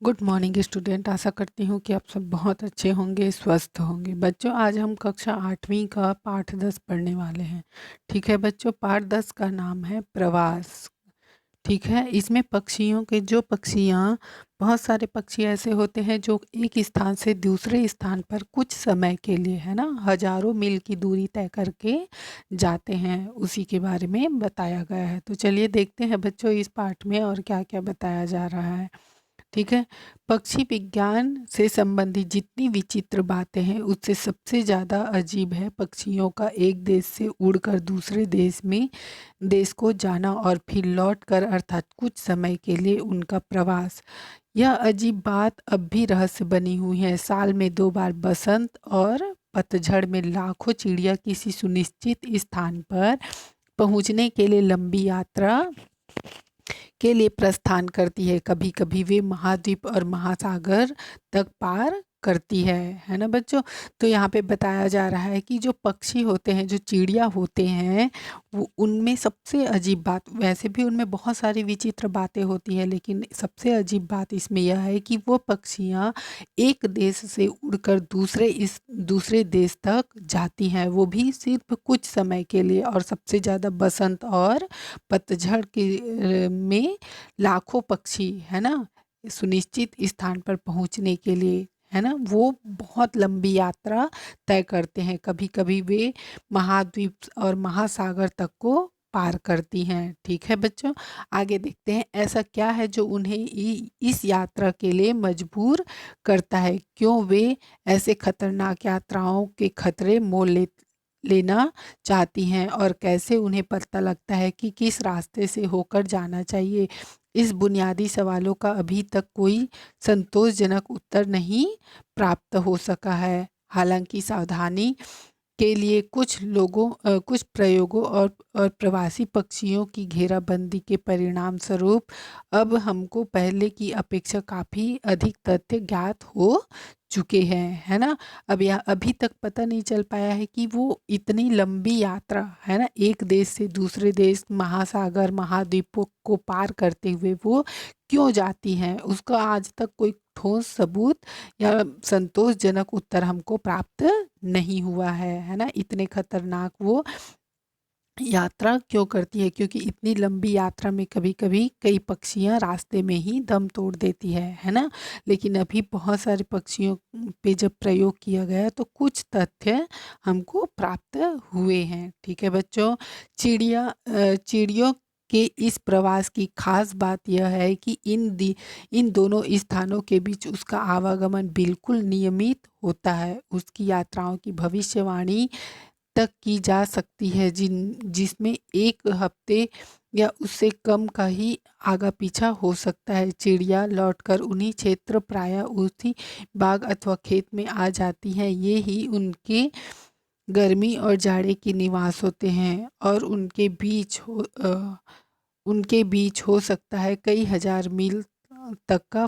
Good morning student. आशा करती हूँ कि आप सब बहुत अच्छे होंगे, स्वस्थ होंगे। बच्चों, आज हम कक्षा 8वीं का पाठ 10 पढ़ने वाले हैं। ठीक है बच्चों, पाठ 10 का नाम है प्रवास। ठीक है, इसमें पक्षियों के पक्षियाँ बहुत सारे पक्षी ऐसे होते हैं जो एक स्थान से दूसरे स्थान पर कुछ समय के लिए, है ना, हजारों मील की दूरी तय करके जाते हैं। उसी के बारे में बताया गया है। तो चलिए देखते हैं बच्चों इस पाठ में और क्या क्या बताया जा रहा है। ठीक है, पक्षी विज्ञान से संबंधित जितनी विचित्र बातें हैं उससे सबसे ज़्यादा अजीब है पक्षियों का एक देश से उड़कर दूसरे देश को जाना और फिर लौटकर अर्थात कुछ समय के लिए उनका प्रवास। यह अजीब बात अब भी रहस्य बनी हुई है। साल में 2 बार बसंत और पतझड़ में लाखों चिड़िया किसी सुनिश्चित स्थान पर पहुंचने के लिए लंबी यात्रा के लिए प्रस्थान करती है। कभी कभी वे महाद्वीप और महासागर तक पार करती है ना बच्चों। तो यहाँ पे बताया जा रहा है कि जो पक्षी होते हैं, जो चिड़िया होते हैं, वो उनमें सबसे अजीब बात, वैसे भी उनमें बहुत सारी विचित्र बातें होती है, लेकिन सबसे अजीब बात इसमें यह है कि वो पक्षियाँ एक देश से उड़कर दूसरे देश तक जाती हैं, वो भी सिर्फ कुछ समय के लिए। और सबसे ज़्यादा बसंत और पतझड़ के में लाखों पक्षी, है ना, सुनिश्चित स्थान पर पहुंचने के लिए, है ना, वो बहुत लंबी यात्रा तय करते हैं। कभी कभी वे महाद्वीप और महासागर तक को पार करती हैं। ठीक है बच्चों, आगे देखते हैं ऐसा क्या है जो उन्हें इस यात्रा के लिए मजबूर करता है। क्यों वे ऐसे खतरनाक यात्राओं के खतरे मोल लेना चाहती हैं और कैसे उन्हें पता लगता है कि किस रास्ते से होकर जाना चाहिए। इस बुनियादी सवालों का अभी तक कोई संतोषजनक उत्तर नहीं प्राप्त हो सका है। हालांकि सावधानी के लिए कुछ प्रयोगों और प्रवासी पक्षियों की घेराबंदी के परिणाम स्वरूप अब हमको पहले की अपेक्षा काफ़ी अधिक तथ्य ज्ञात हो चुके हैं, है ना। अब यह अभी तक पता नहीं चल पाया है कि वो इतनी लंबी यात्रा, है ना, एक देश से दूसरे देश, महासागर महाद्वीपों को पार करते हुए वो क्यों जाती हैं, उसका आज तक कोई ठोस सबूत या संतोषजनक उत्तर हमको प्राप्त नहीं हुआ है ना। इतने खतरनाक वो यात्रा क्यों करती है, क्योंकि इतनी लंबी यात्रा में कभी कभी कई पक्षियां रास्ते में ही दम तोड़ देती है ना। लेकिन अभी बहुत सारे पक्षियों पे जब प्रयोग किया गया तो कुछ तथ्य हमको प्राप्त हुए हैं। ठीक है बच्चों, चिड़ियों के इस प्रवास की खास बात यह है कि इन दोनों स्थानों के बीच उसका आवागमन बिल्कुल नियमित होता है। उसकी यात्राओं की भविष्यवाणी तक की जा सकती है जिसमें एक हफ्ते या उससे कम का ही आगा पीछा हो सकता है। चिड़िया लौटकर उन्हीं क्षेत्र प्रायः उसी बाग अथवा खेत में आ जाती हैं। ये ही उनके गर्मी और जाड़े के निवास होते हैं और उनके बीच हो सकता है कई हजार मील तक का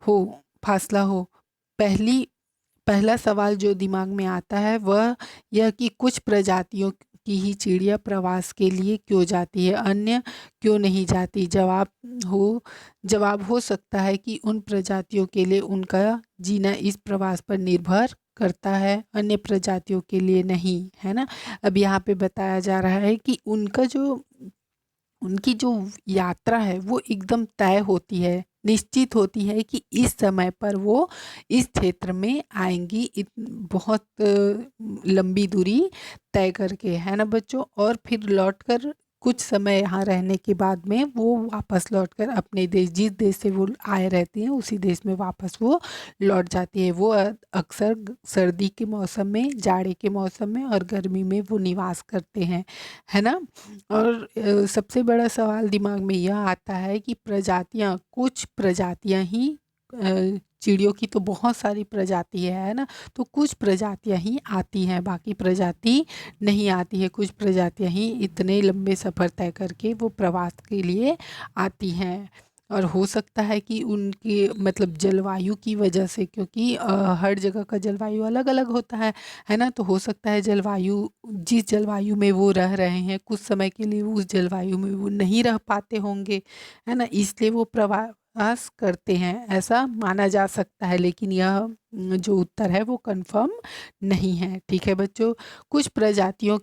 हो फासला हो। पहली पहला सवाल जो दिमाग में आता है वह यह कि कुछ प्रजातियों की ही चिड़िया प्रवास के लिए क्यों जाती है, अन्य क्यों नहीं जाती। जवाब हो सकता है कि उन प्रजातियों के लिए उनका जीना इस प्रवास पर निर्भर करता है, अन्य प्रजातियों के लिए नहीं, है ना। अब यहाँ पे बताया जा रहा है कि उनकी जो यात्रा है वो एकदम तय होती है, निश्चित होती है कि इस समय पर वो इस क्षेत्र में आएंगी, बहुत लंबी दूरी तय करके, है ना बच्चों। और फिर लौटकर कुछ समय यहाँ रहने के बाद में वो वापस लौटकर अपने देश, जिस देश से वो आए रहती हैं उसी देश में वापस वो लौट जाती है। वो अक्सर सर्दी के मौसम में, जाड़े के मौसम में और गर्मी में वो निवास करते हैं, है ना। और सबसे बड़ा सवाल दिमाग में यह आता है कि कुछ प्रजातियां ही, चिड़ियों की तो बहुत सारी प्रजाति है ना, तो कुछ प्रजातियां ही आती हैं, बाकी प्रजाति नहीं आती है। कुछ प्रजातियां ही इतने लंबे सफ़र तय करके वो प्रवास के लिए आती हैं। और हो सकता है कि उनकी मतलब जलवायु की वजह से, क्योंकि हर जगह का जलवायु अलग अलग होता है ना। तो हो सकता है जिस जलवायु में वो रह रहे हैं कुछ समय के लिए उस जलवायु में वो नहीं रह पाते होंगे, है ना, इसलिए वो प्रवास करते हैं, ऐसा माना जा सकता है, लेकिन यह जो उत्तर है वो कंफर्म नहीं है। ठीक है बच्चों, कुछ प्रजातियों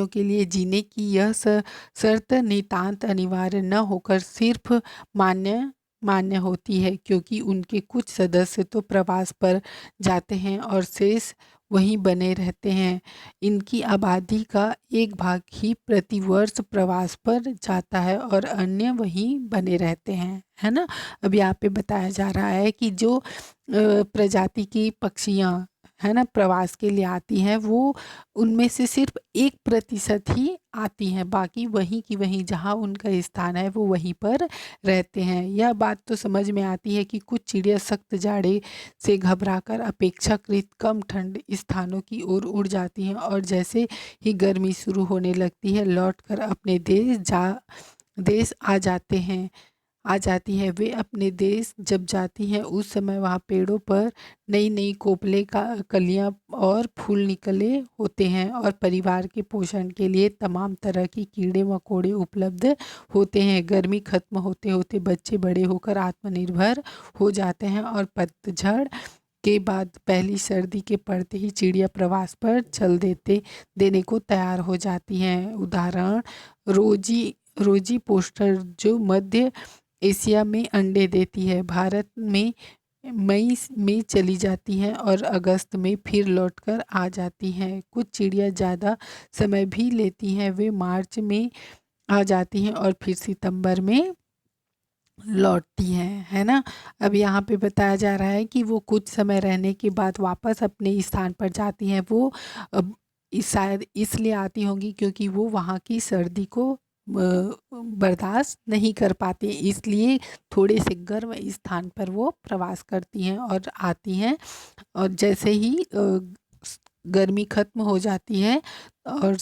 के लिए जीने की यह शर्त नितांत अनिवार्य न होकर सिर्फ मान्य मान्य होती है, क्योंकि उनके कुछ सदस्य तो प्रवास पर जाते हैं और शेष वहीं बने रहते हैं। इनकी आबादी का एक भाग ही प्रतिवर्ष प्रवास पर जाता है और अन्य वहीं बने रहते हैं, है ना। अब यहाँ पे बताया जा रहा है कि जो प्रजाति की पक्षियाँ है ना प्रवास के लिए आती हैं, वो उनमें से सिर्फ 1% ही आती हैं, बाकी वहीं की वहीं जहाँ उनका स्थान है वो वहीं पर रहते हैं। यह बात तो समझ में आती है कि कुछ चिड़िया सख्त जाड़े से घबराकर अपेक्षाकृत कम ठंड स्थानों की ओर उड़ जाती हैं और जैसे ही गर्मी शुरू होने लगती है लौटकर अपने देश आ जाती है। वे अपने देश जब जाती हैं उस समय वहाँ पेड़ों पर नई नई कोपले का कलियाँ और फूल निकले होते हैं और परिवार के पोषण के लिए तमाम तरह की कीड़े मकोड़े उपलब्ध होते हैं। गर्मी खत्म होते होते बच्चे बड़े होकर आत्मनिर्भर हो जाते हैं और पतझड़ के बाद पहली सर्दी के पड़ते ही चिड़िया प्रवास पर चल देने को तैयार हो जाती हैं। उदाहरण रोजी पोस्टर जो मध्य एशिया में अंडे देती है, भारत में मई में चली जाती हैं और अगस्त में फिर लौटकर आ जाती हैं। कुछ चिड़िया ज़्यादा समय भी लेती हैं, वे मार्च में आ जाती हैं और फिर सितंबर में लौटती हैं, है ना। अब यहाँ पे बताया जा रहा है कि वो कुछ समय रहने के बाद वापस अपने स्थान पर जाती हैं। वो शायद इसलिए आती होंगी क्योंकि वो वहाँ की सर्दी को बर्दाश्त नहीं कर पाती, इसलिए थोड़े से गर्म स्थान पर वो प्रवास करती हैं और आती हैं। और जैसे ही गर्मी खत्म हो जाती है और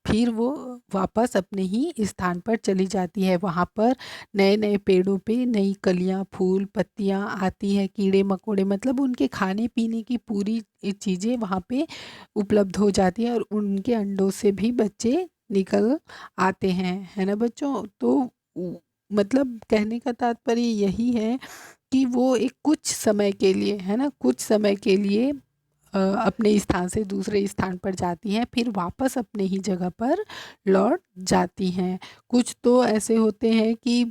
फिर वो वापस अपने ही स्थान पर चली जाती है। वहाँ पर नए नए पेड़ों पे नई कलियाँ फूल पत्तियाँ आती हैं, कीड़े मकोड़े मतलब उनके खाने पीने की पूरी चीज़ें वहाँ पे उपलब्ध हो जाती हैं और उनके अंडों से भी बच्चे निकल आते हैं, है ना बच्चों। तो मतलब कहने का तात्पर्य यही है कि वो एक कुछ समय के लिए है ना, कुछ समय के लिए अपने स्थान से दूसरे स्थान पर जाती हैं, फिर वापस अपने ही जगह पर लौट जाती हैं। कुछ तो ऐसे होते हैं कि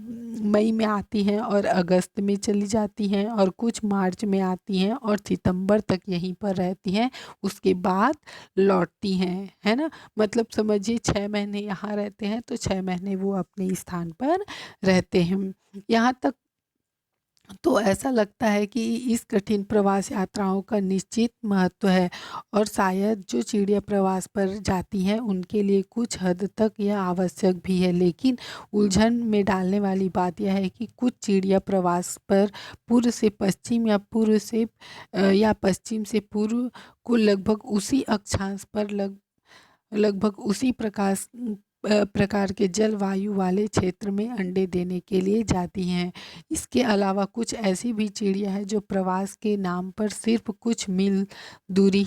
मई में आती हैं और अगस्त में चली जाती हैं और कुछ मार्च में आती हैं और सितंबर तक यहीं पर रहती हैं, उसके बाद लौटती हैं, है ना। मतलब समझिए 6 महीने यहाँ रहते हैं तो 6 महीने वो अपने स्थान पर रहते हैं। यहाँ तक तो ऐसा लगता है कि इस कठिन प्रवास यात्राओं का निश्चित महत्व है और शायद जो चिड़िया प्रवास पर जाती हैं उनके लिए कुछ हद तक यह आवश्यक भी है। लेकिन उलझन में डालने वाली बात यह है कि कुछ चिड़िया प्रवास पर पूर्व से पश्चिम या पश्चिम से पूर्व को लगभग उसी अक्षांश पर लगभग उसी प्रकार के जलवायु वाले क्षेत्र में अंडे देने के लिए जाती हैं। इसके अलावा कुछ ऐसी भी चिड़िया है जो प्रवास के नाम पर सिर्फ कुछ मील दूरी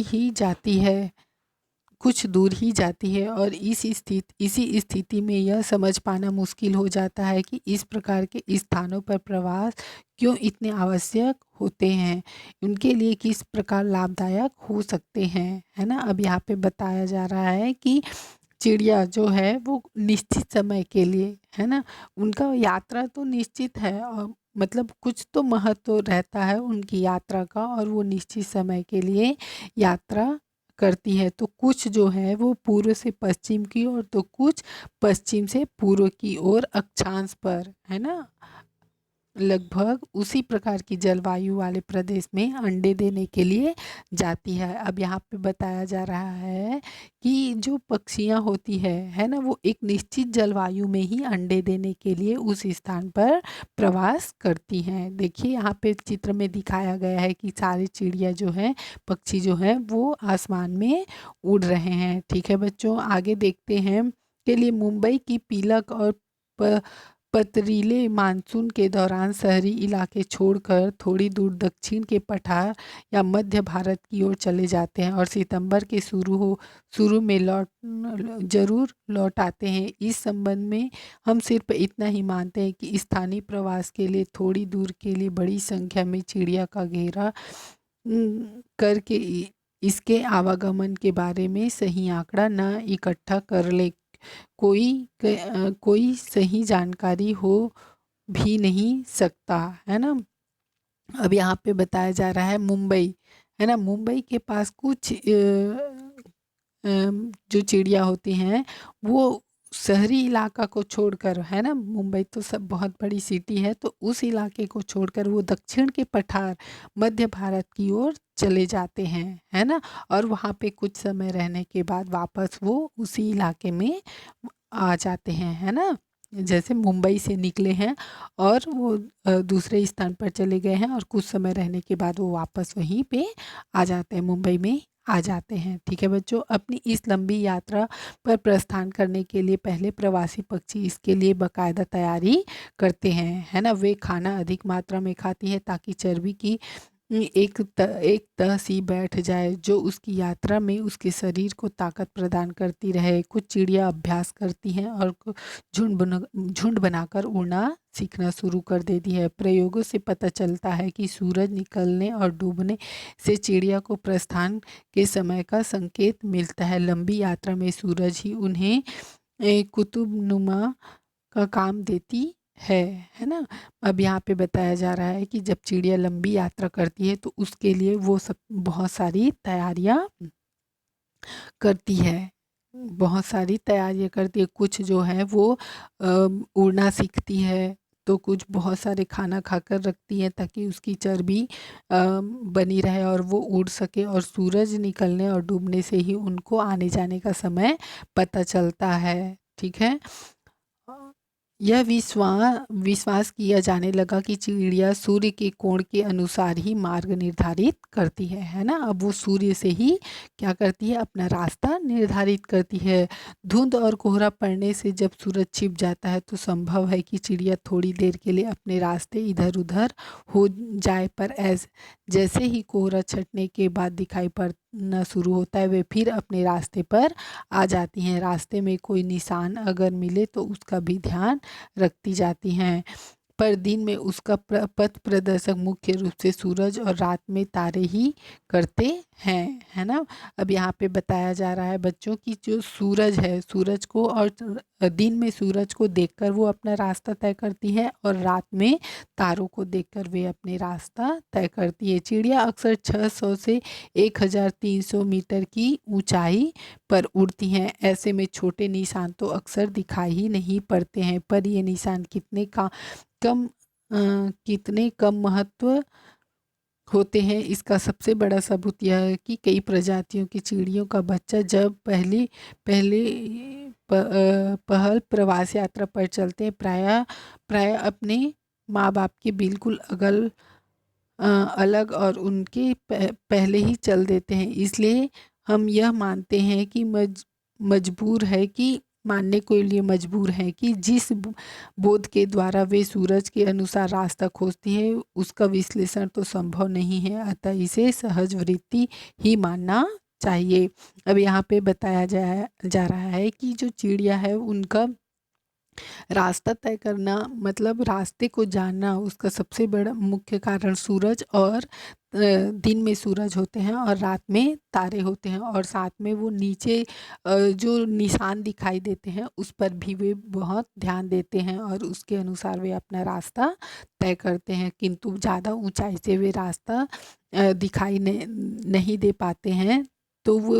ही जाती है, कुछ दूर ही जाती है और इसी स्थिति में यह समझ पाना मुश्किल हो जाता है कि इस प्रकार के स्थानों पर प्रवास क्यों इतने आवश्यक होते हैं, उनके लिए किस प्रकार लाभदायक हो सकते हैं, है ना। अब यहाँ पे बताया जा रहा है कि चिड़िया जो है वो निश्चित समय के लिए है ना, उनका यात्रा तो निश्चित है और मतलब कुछ तो महत्व रहता है उनकी यात्रा का और वो निश्चित समय के लिए यात्रा करती है। तो कुछ जो है वो पूर्व से पश्चिम की ओर तो कुछ पश्चिम से पूर्व की ओर अक्षांश पर है ना, लगभग उसी प्रकार की जलवायु वाले प्रदेश में अंडे देने के लिए जाती है। अब यहाँ पे बताया जा रहा है कि जो पक्षियाँ होती है ना, वो एक निश्चित जलवायु में ही अंडे देने के लिए उस स्थान पर प्रवास करती हैं। देखिए यहाँ पे चित्र में दिखाया गया है कि सारे चिड़िया जो हैं, पक्षी जो हैं वो आसमान में उड़ रहे हैं। ठीक है बच्चों, आगे देखते हैं के लिए मुंबई की पीलक और पथरीले मानसून के दौरान शहरी इलाके छोड़कर थोड़ी दूर दक्षिण के पठार या मध्य भारत की ओर चले जाते हैं और सितंबर के शुरू में जरूर लौट आते हैं। इस संबंध में हम सिर्फ इतना ही मानते हैं कि स्थानीय प्रवास के लिए थोड़ी दूर के लिए बड़ी संख्या में चिड़िया का घेरा करके इसके आवागमन के बारे में सही आंकड़ा न इकट्ठा कर ले कोई सही जानकारी हो भी नहीं सकता, है ना। अब यहाँ पे बताया जा रहा है मुंबई, है ना। मुंबई के पास कुछ जो चिड़िया होती हैं वो शहरी इलाका को छोड़कर, है ना, मुंबई तो सब बहुत बड़ी सिटी है, तो उस इलाके को छोड़कर वो दक्षिण के पठार मध्य भारत की ओर चले जाते हैं, है ना। और वहाँ पे कुछ समय रहने के बाद वापस वो उसी इलाके में आ जाते हैं, है ना। जैसे मुंबई से निकले हैं और वो दूसरे स्थान पर चले गए हैं और कुछ समय रहने के बाद वो वापस वहीं पे आ जाते हैं, मुंबई में आ जाते हैं। ठीक है बच्चों, अपनी इस लंबी यात्रा पर प्रस्थान करने के लिए पहले प्रवासी पक्षी इसके लिए बाकायदा तैयारी करते हैं, है ना। वे खाना अधिक मात्रा में खाती है ताकि चर्बी की एक तह सी बैठ जाए जो उसकी यात्रा में उसके शरीर को ताकत प्रदान करती रहे। कुछ चिड़िया अभ्यास करती हैं और झुंड बनाकर उड़ना सीखना शुरू कर देती है। प्रयोगों से पता चलता है कि सूरज निकलने और डूबने से चिड़िया को प्रस्थान के समय का संकेत मिलता है। लंबी यात्रा में सूरज ही उन्हें कुतुबनुमा का काम देती है ना। अब यहाँ पे बताया जा रहा है कि जब चिड़िया लंबी यात्रा करती है तो उसके लिए वो सब बहुत सारी तैयारियां करती है, बहुत सारी तैयारियां करती है। कुछ जो है वो उड़ना सीखती है, तो कुछ बहुत सारे खाना खाकर रखती है ताकि उसकी चर्बी बनी रहे और वो उड़ सके, और सूरज निकलने और डूबने से ही उनको आने जाने का समय पता चलता है। ठीक है, यह विश्वास किया जाने लगा कि चिड़िया सूर्य के कोण के अनुसार ही मार्ग निर्धारित करती है ना। अब वो सूर्य से ही क्या करती है, अपना रास्ता निर्धारित करती है। धुंध और कोहरा पड़ने से जब सूरज छिप जाता है तो संभव है कि चिड़िया थोड़ी देर के लिए अपने रास्ते इधर उधर हो जाए, पर जैसे ही कोहरा छटने के बाद दिखाई पड़ना शुरू होता है वे फिर अपने रास्ते पर आ जाती हैं। रास्ते में कोई निशान अगर मिले तो उसका भी ध्यान रखती जाती हैं, पर दिन में उसका पथ प्रदर्शक मुख्य रूप से सूरज और रात में तारे ही करते हैं, है ना। अब यहाँ पे बताया जा रहा है बच्चों की जो सूरज है, सूरज को और दिन में सूरज को देखकर वो अपना रास्ता तय करती है और रात में तारों को देखकर वे अपने रास्ता तय करती है। चिड़िया अक्सर 600 से 1300 मीटर की ऊंचाई पर उड़ती हैं। ऐसे में छोटे निशान तो अक्सर दिखाई ही नहीं पड़ते हैं, पर ये निशान कितने कम महत्व होते हैं इसका सबसे बड़ा सबूत यह है कि कई प्रजातियों की चिड़ियों का बच्चा जब पहले पहल प्रवास यात्रा पर चलते हैं प्राय अपने माँ बाप के बिल्कुल अलग और उनके पहले ही चल देते हैं। इसलिए हम यह मानते हैं कि मजबूर है कि मानने के लिए मजबूर है कि जिस बोध के द्वारा वे सूरज के अनुसार रास्ता खोजती है उसका विश्लेषण तो संभव नहीं है, अतः इसे सहज वृत्ति ही मानना चाहिए। अब यहाँ पे बताया जा रहा है कि जो चिड़िया है उनका रास्ता तय करना मतलब रास्ते को जानना, उसका सबसे बड़ा मुख्य कारण सूरज और दिन में सूरज होते हैं और रात में तारे होते हैं, और साथ में वो नीचे जो निशान दिखाई देते हैं उस पर भी वे बहुत ध्यान देते हैं और उसके अनुसार वे अपना रास्ता तय करते हैं। किंतु ज़्यादा ऊंचाई से वे रास्ता दिखाई नहीं दे पाते हैं, तो वो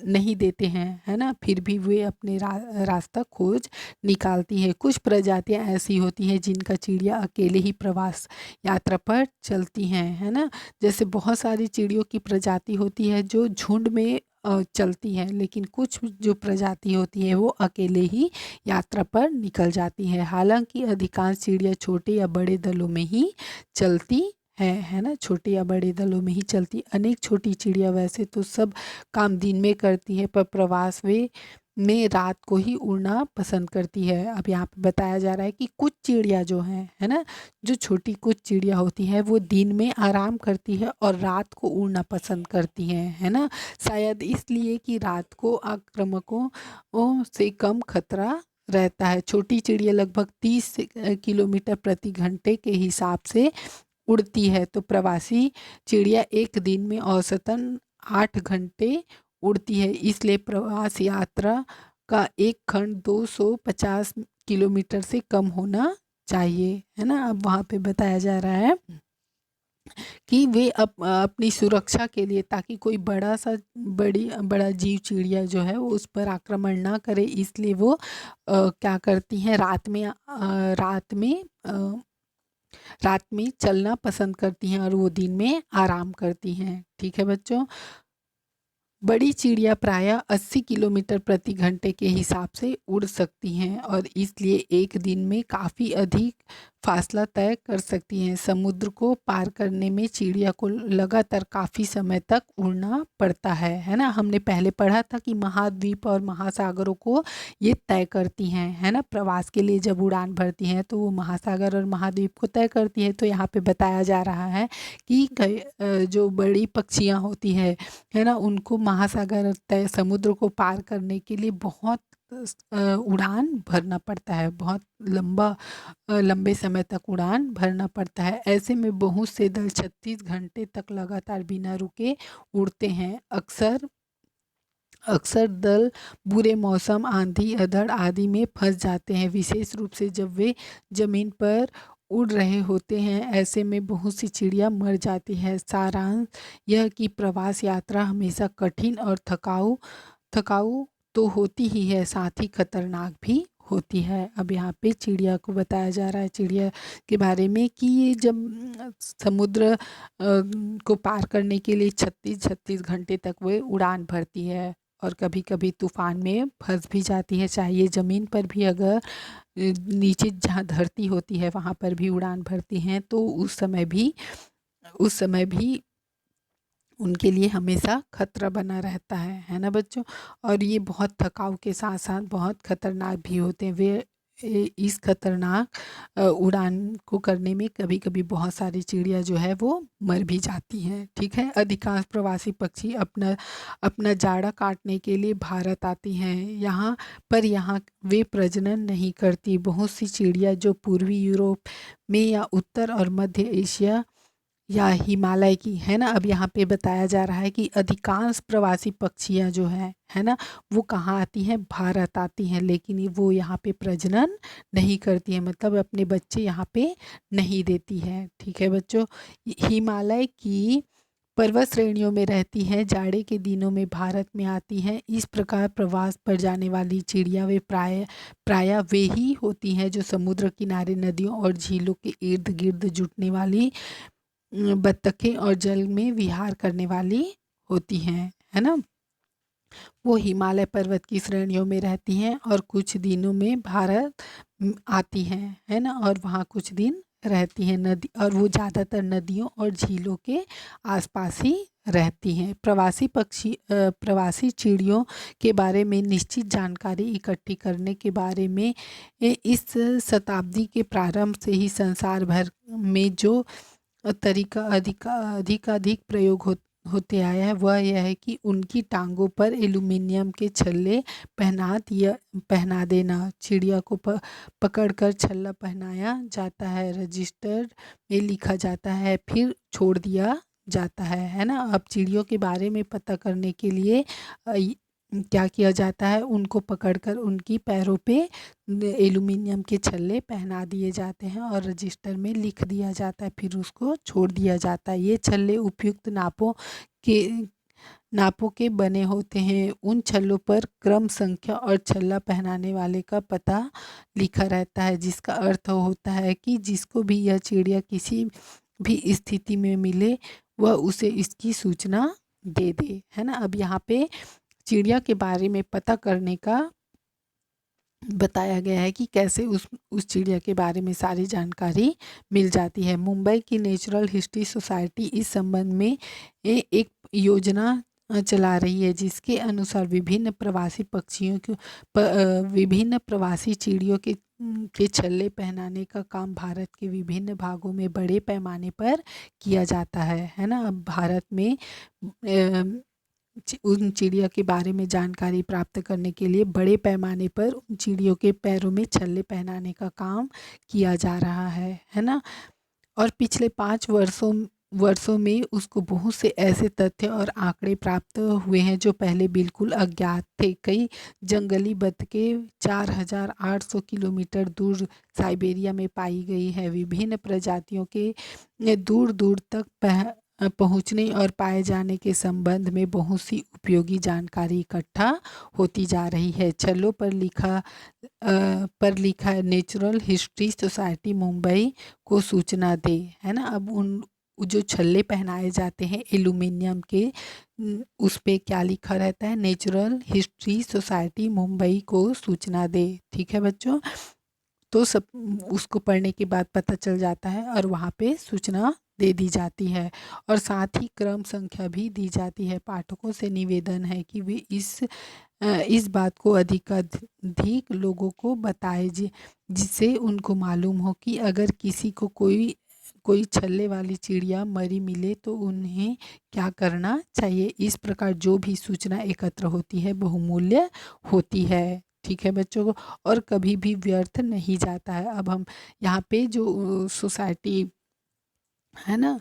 नहीं देते हैं, है ना, फिर भी वे अपने रास्ता खोज निकालती है। कुछ प्रजातियां ऐसी होती हैं जिनका चिड़िया अकेले ही प्रवास यात्रा पर चलती हैं, है ना। जैसे बहुत सारी चिड़ियों की प्रजाति होती है जो झुंड में चलती है, लेकिन कुछ जो प्रजाति होती है वो अकेले ही यात्रा पर निकल जाती है। हालांकि अधिकांश चिड़िया छोटे या बड़े दलों में ही चलती है ना, छोटे या बड़े दलों में ही चलती। अनेक छोटी चिड़िया वैसे तो सब काम दिन में करती है, पर प्रवास वे में रात को ही उड़ना पसंद करती है। अब यहाँ पे बताया जा रहा है कि कुछ चिड़िया जो हैं, है ना, जो छोटी कुछ चिड़िया होती हैं वो दिन में आराम करती है और रात को उड़ना पसंद करती हैं, है ना। शायद इसलिए कि रात को आक्रामकों से कम खतरा रहता है। छोटी चिड़िया लगभग 30 किलोमीटर प्रति घंटे के हिसाब से उड़ती है। तो प्रवासी चिड़िया एक दिन में औसतन 8 घंटे उड़ती है। इसलिए प्रवास यात्रा का एक खंड 250 किलोमीटर से कम होना चाहिए, है ना। अब वहाँ पे बताया जा रहा है कि वे अपनी सुरक्षा के लिए, ताकि कोई बड़ा जीव चिड़िया जो है वो उस पर आक्रमण ना करे, इसलिए वो क्या करती हैं, रात में चलना पसंद करती हैं और वो दिन में आराम करती हैं। ठीक है बच्चों। बड़ी चिड़िया प्रायः 80 किलोमीटर प्रति घंटे के हिसाब से उड़ सकती हैं और इसलिए एक दिन में काफ़ी अधिक फासला तय कर सकती हैं। समुद्र को पार करने में चिड़िया को लगातार काफ़ी समय तक उड़ना पड़ता है ना। हमने पहले पढ़ा था कि महाद्वीप और महासागरों को ये तय करती हैं, है ना। प्रवास के लिए जब उड़ान भरती हैं तो वो महासागर और महाद्वीप को तय करती है। तो यहाँ पे बताया जा रहा है कि जो बड़ी पक्षियाँ होती है ना, उनको महासागर तय समुद्र को पार करने के लिए बहुत उड़ान भरना पड़ता है, बहुत लंबे समय तक उड़ान भरना पड़ता है। ऐसे में बहुत से दल 36 घंटे तक लगातार बिना रुके उड़ते हैं। अक्सर दल बुरे मौसम, आंधी, अधड़ आदि में फंस जाते हैं, विशेष रूप से जब वे जमीन पर उड़ रहे होते हैं। ऐसे में बहुत सी चिड़िया मर जाती है। सारांश यह कि प्रवास यात्रा हमेशा कठिन और थकाऊ तो होती ही है, साथ ही खतरनाक भी होती है। अब यहाँ पे चिड़िया को बताया जा रहा है, चिड़िया के बारे में, कि ये जब समुद्र को पार करने के लिए 36 घंटे तक वे उड़ान भरती है और कभी कभी तूफान में फंस भी जाती है। चाहे ये ज़मीन पर भी, अगर नीचे जहाँ धरती होती है वहाँ पर भी उड़ान भरती हैं, तो उस समय भी उनके लिए हमेशा खतरा बना रहता है ना बच्चों। और ये बहुत थकाऊ के साथ साथ बहुत खतरनाक भी होते हैं। वे इस खतरनाक उड़ान को करने में कभी कभी बहुत सारी चिड़िया जो है वो मर भी जाती हैं। ठीक है। अधिकांश प्रवासी पक्षी अपना जाड़ा काटने के लिए भारत आती हैं। यहाँ वे प्रजनन नहीं करती। बहुत सी चिड़िया जो पूर्वी यूरोप में या उत्तर और मध्य एशिया या हिमालय की, है ना। अब यहाँ पे बताया जा रहा है कि अधिकांश प्रवासी पक्षियाँ जो है ना, वो कहाँ आती हैं, भारत आती हैं, लेकिन वो यहाँ पे प्रजनन नहीं करती हैं, मतलब अपने बच्चे यहाँ पे नहीं देती है। ठीक है बच्चों। हिमालय की पर्वत श्रेणियों में रहती हैं, जाड़े के दिनों में भारत में आती हैं। इस प्रकार प्रवास पर जाने वाली चिड़िया वे प्रायः वे ही होती हैं जो समुद्र किनारे, नदियों और झीलों के इर्द गिर्द जुटने वाली बत्तखें और जल में विहार करने वाली होती हैं, है ना। वो हिमालय पर्वत की श्रेणियों में रहती हैं और कुछ दिनों में भारत आती हैं, है ना, और वहाँ कुछ दिन रहती हैं। नदी और वो ज़्यादातर नदियों और झीलों के आसपास ही रहती हैं। प्रवासी चिड़ियों के बारे में निश्चित जानकारी इकट्ठी करने के बारे में इस शताब्दी के प्रारंभ से ही संसार भर में जो तरीका अधिकाधिक प्रयोग होते आया है, वह यह है कि उनकी टांगों पर एल्युमिनियम के छल्ले पहना देना। चिड़िया को पकड़कर छल्ला पहनाया जाता है, रजिस्टर में लिखा जाता है, फिर छोड़ दिया जाता है ना। अब चिड़ियों के बारे में पता करने के लिए क्या किया जाता है, उनको पकड़कर उनकी पैरों पे एल्युमिनियम के छल्ले पहना दिए जाते हैं और रजिस्टर में लिख दिया जाता है, फिर उसको छोड़ दिया जाता है। ये छल्ले उपयुक्त नापों के बने होते हैं। उन छल्लों पर क्रम संख्या और छल्ला पहनाने वाले का पता लिखा रहता है, जिसका अर्थ होता है कि जिसको भी यह चिड़िया किसी भी स्थिति में मिले वह उसे इसकी सूचना दे दे, है ना। अब यहाँ पे चिड़िया के बारे में पता करने का बताया गया है कि कैसे उस चिड़िया के बारे में सारी जानकारी मिल जाती है। मुंबई की नेचुरल हिस्ट्री सोसाइटी इस संबंध में एक योजना चला रही है, जिसके अनुसार विभिन्न प्रवासी पक्षियों को विभिन्न प्रवासी चिड़ियों के छल्ले पहनाने का काम भारत के विभिन्न भागों में बड़े पैमाने पर किया जाता है ना। अब भारत में उन चिड़िया के बारे में जानकारी प्राप्त करने के लिए बड़े पैमाने पर उन चिड़ियों के पैरों में छल्ले पहनाने का काम किया जा रहा है ना। और पिछले 5 वर्षों में उसको बहुत से ऐसे तथ्य और आंकड़े प्राप्त हुए हैं जो पहले बिल्कुल अज्ञात थे। कई जंगली बतखें 4,800 किलोमीटर दूर साइबेरिया में पाई गई है। विभिन्न प्रजातियों के दूर दूर तक पहुंचने और पाए जाने के संबंध में बहुत सी उपयोगी जानकारी इकट्ठा होती जा रही है। छल्लों पर लिखा नेचुरल हिस्ट्री सोसाइटी मुंबई को सूचना दे, है ना। अब उन जो छल्ले पहनाए जाते हैं एल्यूमिनियम के, उस पे क्या लिखा रहता है, नेचुरल हिस्ट्री सोसाइटी मुंबई को सूचना दे। ठीक है बच्चों, तो सब उसको पढ़ने के बाद पता चल जाता है और वहाँ पे सूचना दे दी जाती है और साथ ही क्रम संख्या भी दी जाती है। पाठकों से निवेदन है कि वे इस बात को अधिकाधिक लोगों को बताएं जिससे उनको मालूम हो कि अगर किसी को कोई छल्ले वाली चिड़िया मरी मिले तो उन्हें क्या करना चाहिए। इस प्रकार जो भी सूचना एकत्र होती है बहुमूल्य होती है। ठीक है बच्चों को, और कभी भी व्यर्थ नहीं जाता है। अब हम यहाँ पे जो सोसाइटी है ना,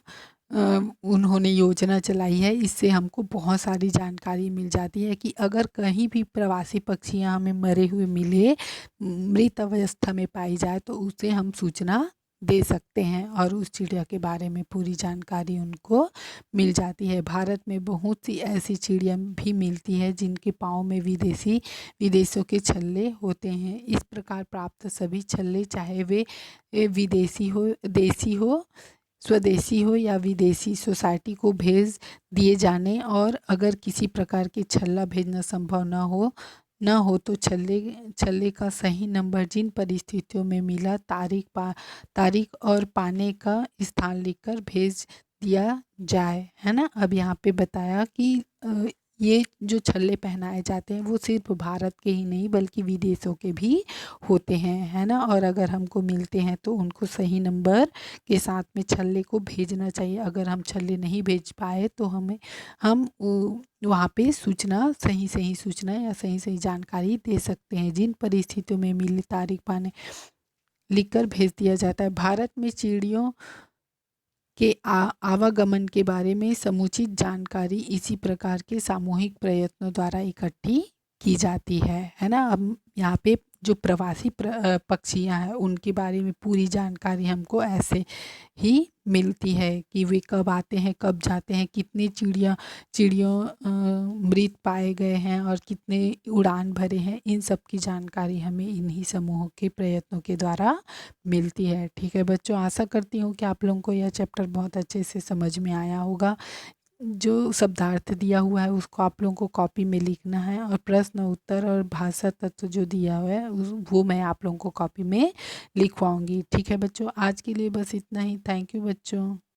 उन्होंने योजना चलाई है, इससे हमको बहुत सारी जानकारी मिल जाती है कि अगर कहीं भी प्रवासी पक्षियाँ हमें मरे हुए मिले, मृत अवस्था में पाई जाए तो उसे हम सूचना दे सकते हैं और उस चिड़िया के बारे में पूरी जानकारी उनको मिल जाती है। भारत में बहुत सी ऐसी चिड़िया भी मिलती है जिनके पाँव में विदेशों के छल्ले होते हैं। इस प्रकार प्राप्त सभी छल्ले, चाहे वे विदेशी हो, देसी हो, स्वदेशी हो या विदेशी, सोसाइटी को भेज दिए जाने और अगर किसी प्रकार के छल्ला भेजना संभव न हो तो छल्ले का सही नंबर, जिन परिस्थितियों में मिला, तारीख और पाने का स्थान लिखकर भेज दिया जाए, है ना। अब यहाँ पे बताया कि ये जो छल्ले पहनाए जाते हैं वो सिर्फ भारत के ही नहीं बल्कि विदेशों के भी होते हैं, है ना। और अगर हमको मिलते हैं तो उनको सही नंबर के साथ में छल्ले को भेजना चाहिए। अगर हम छल्ले नहीं भेज पाए तो हम वहाँ पे सही सूचना या सही जानकारी दे सकते हैं। जिन परिस्थितियों में मिली, तारीख पाने लिखकर भेज दिया जाता है। भारत में चिड़ियों के आवागमन के बारे में समुचित जानकारी इसी प्रकार के सामूहिक प्रयत्नों द्वारा इकट्ठी की जाती है ना। अब यहाँ पे जो प्रवासी पक्षियाँ हैं उनके बारे में पूरी जानकारी हमको ऐसे ही मिलती है कि वे कब आते हैं, कब जाते हैं, कितनी चिड़ियों मृत पाए गए हैं और कितने उड़ान भरे हैं। इन सब की जानकारी हमें इन्हीं समूहों के प्रयत्नों के द्वारा मिलती है। ठीक है बच्चों, आशा करती हूँ कि आप लोगों को यह चैप्टर बहुत अच्छे से समझ में आया होगा। जो शब्दार्थ दिया हुआ है उसको आप लोगों को कॉपी में लिखना है और प्रश्न उत्तर और भाषा तत्व जो दिया हुआ है वो मैं आप लोगों को कॉपी में लिखवाऊंगी। ठीक है बच्चों, आज के लिए बस इतना ही। थैंक यू बच्चों।